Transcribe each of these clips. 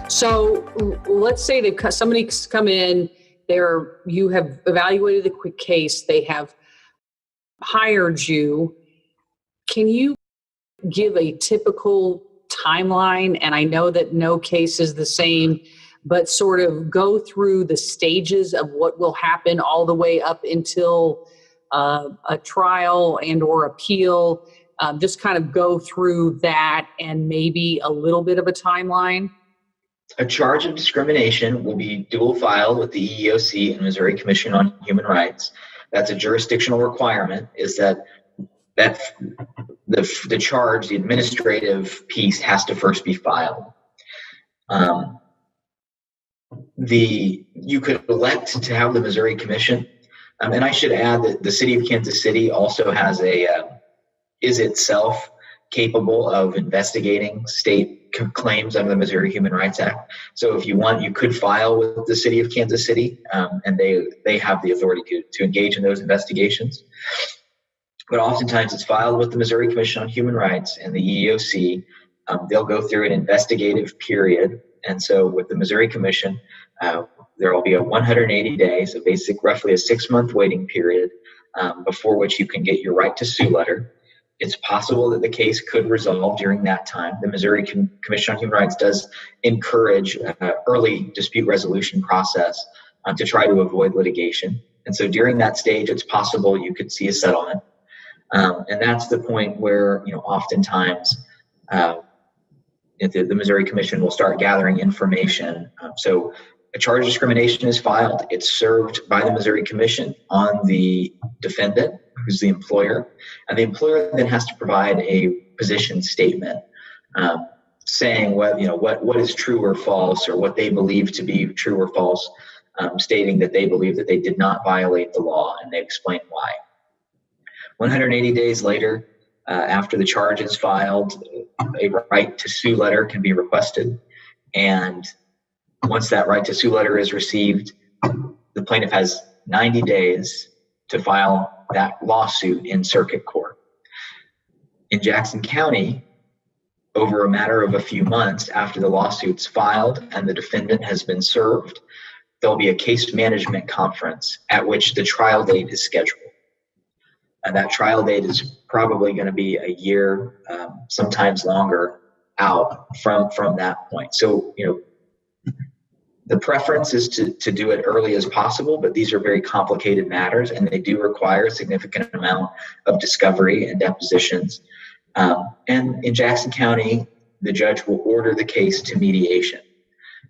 So let's say somebody's come in, you have evaluated the quick case, they have hired you. Can you give a typical timeline? And I know that no case is the same, but sort of go through the stages of what will happen all the way up until a trial and or appeal. Just kind of go through that and maybe a little bit of a timeline. A charge of discrimination will be dual filed with the EEOC and Missouri Commission on Human Rights. That's a jurisdictional requirement, is that the charge, the administrative piece, has to first be filed. You could elect to have the Missouri Commission, and I should add that the city of Kansas City also has is itself capable of investigating state claims under the Missouri Human Rights Act. So if you want, you could file with the city of Kansas City, and they have the authority to engage in those investigations. But oftentimes it's filed with the Missouri Commission on Human Rights and the EEOC. They'll go through an investigative period. And so with the Missouri Commission, there will be a 180 days, roughly a 6-month waiting period before which you can get your right to sue letter. It's possible that the case could resolve during that time. The Missouri Commission on Human Rights does encourage early dispute resolution process to try to avoid litigation. And so during that stage, it's possible you could see a settlement. And that's the point where, oftentimes the Missouri Commission will start gathering information. So a charge of discrimination is filed. It's served by the Missouri Commission on the defendant, who's the employer, and the employer then has to provide a position statement saying what is true or false, or what they believe to be true or false, stating that they believe that they did not violate the law, and they explain why. 180 days later, after the charge is filed, a right to sue letter can be requested, and once that right to sue letter is received, the plaintiff has 90 days to file that lawsuit in circuit court. In Jackson County, over a matter of a few months after the lawsuit's filed and the defendant has been served, there'll be a case management conference at which the trial date is scheduled. And that trial date is probably going to be a year, sometimes longer out from that point. So, the preference is to do it early as possible, but these are very complicated matters and they do require a significant amount of discovery and depositions. And in Jackson County, the judge will order the case to mediation.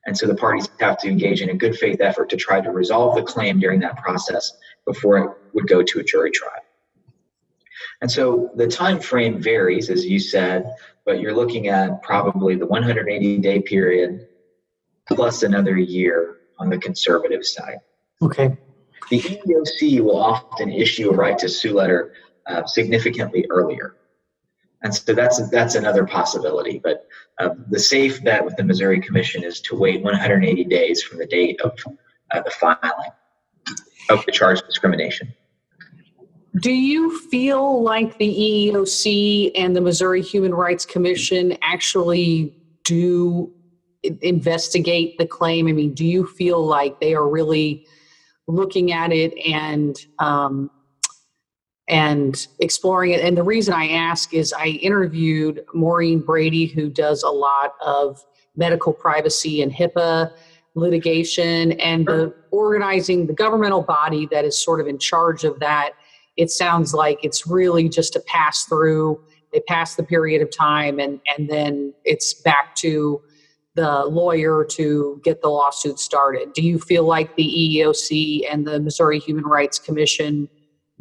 And so the parties have to engage in a good faith effort to try to resolve the claim during that process before it would go to a jury trial. And so the time frame varies, as you said, but you're looking at probably the 180-day period plus another year on the conservative side. Okay. The EEOC will often issue a right to sue letter significantly earlier. And so that's another possibility. But the safe bet with the Missouri Commission is to wait 180 days from the date of the filing of the charge of discrimination. Do you feel like the EEOC and the Missouri Human Rights Commission actually do investigate the claim? I mean, do you feel like they are really looking at it and exploring it? And the reason I ask is I interviewed Maureen Brady, who does a lot of medical privacy and HIPAA litigation, and the governmental body that is sort of in charge of that. It sounds like it's really just a pass through. They pass the period of time and then it's back to the lawyer to get the lawsuit started. Do you feel like the EEOC and the Missouri Human Rights Commission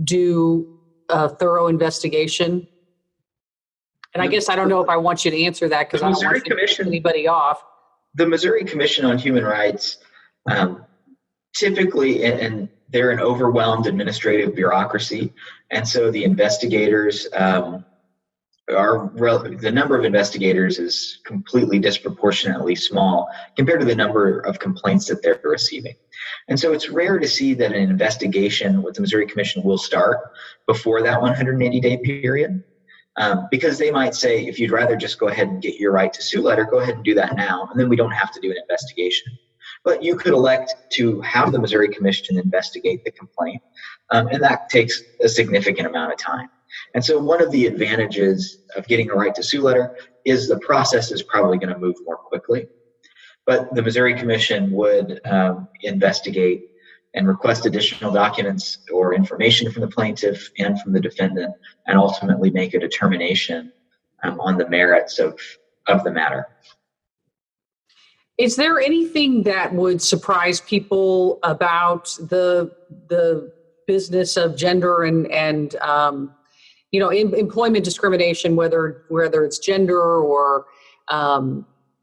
do a thorough investigation? And I guess I don't know if I want you to answer that because I don't want to piss anybody off. The Missouri Commission on Human Rights typically, and they're an overwhelmed administrative bureaucracy, and so the investigators the number of investigators is completely disproportionately small compared to the number of complaints that they're receiving. And so it's rare to see that an investigation with the Missouri Commission will start before that 180-day period. Because they might say, if you'd rather just go ahead and get your right to sue letter, go ahead and do that now, and then we don't have to do an investigation. But you could elect to have the Missouri Commission investigate the complaint, and that takes a significant amount of time. And so one of the advantages of getting a right to sue letter is the process is probably going to move more quickly. But the Missouri Commission would investigate and request additional documents or information from the plaintiff and from the defendant, and ultimately make a determination on the merits of the matter. Is there anything that would surprise people about the business of gender and employment discrimination, whether it's gender or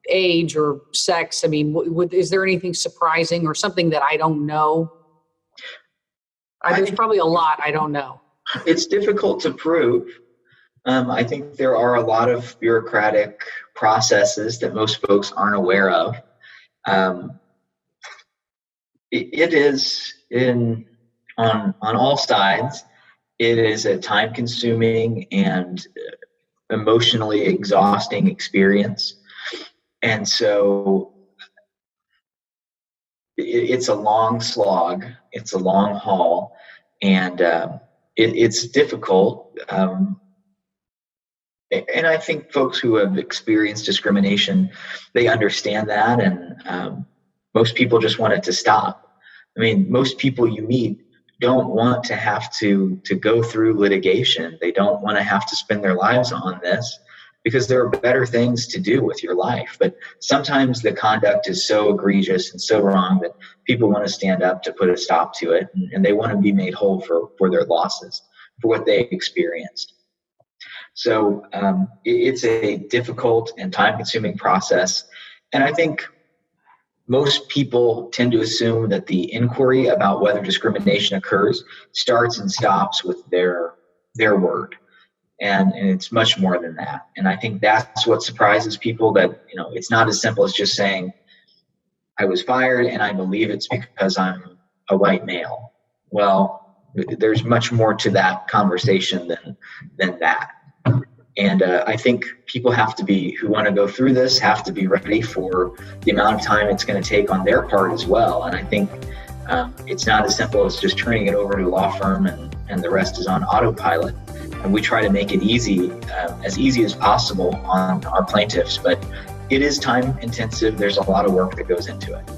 age or sex? I mean, is there anything surprising or something that I don't know? There's probably a lot I don't know. It's difficult to prove. I think there are a lot of bureaucratic processes that most folks aren't aware of. It is on all sides. It is a time-consuming and emotionally exhausting experience, and so it's a long slog. It's a long haul, and it's difficult. And I think folks who have experienced discrimination, they understand that, and most people just want it to stop. I mean, most people you meet don't want to have to go through litigation. They don't want to have to spend their lives on this, because there are better things to do with your life. But sometimes the conduct is so egregious and so wrong that people want to stand up to put a stop to it, and they want to be made whole for their losses, for what they experienced. So it's a difficult and time-consuming process. And I think most people tend to assume that the inquiry about whether discrimination occurs starts and stops with their word. And it's much more than that. And I think that's what surprises people, that, it's not as simple as just saying, I was fired and I believe it's because I'm a white male. Well, there's much more to that conversation than that. And I think people who want to go through this have to be ready for the amount of time it's going to take on their part as well. And I think it's not as simple as just turning it over to a law firm and the rest is on autopilot. And we try to make it as easy as possible on our plaintiffs, but it is time intensive. There's a lot of work that goes into it.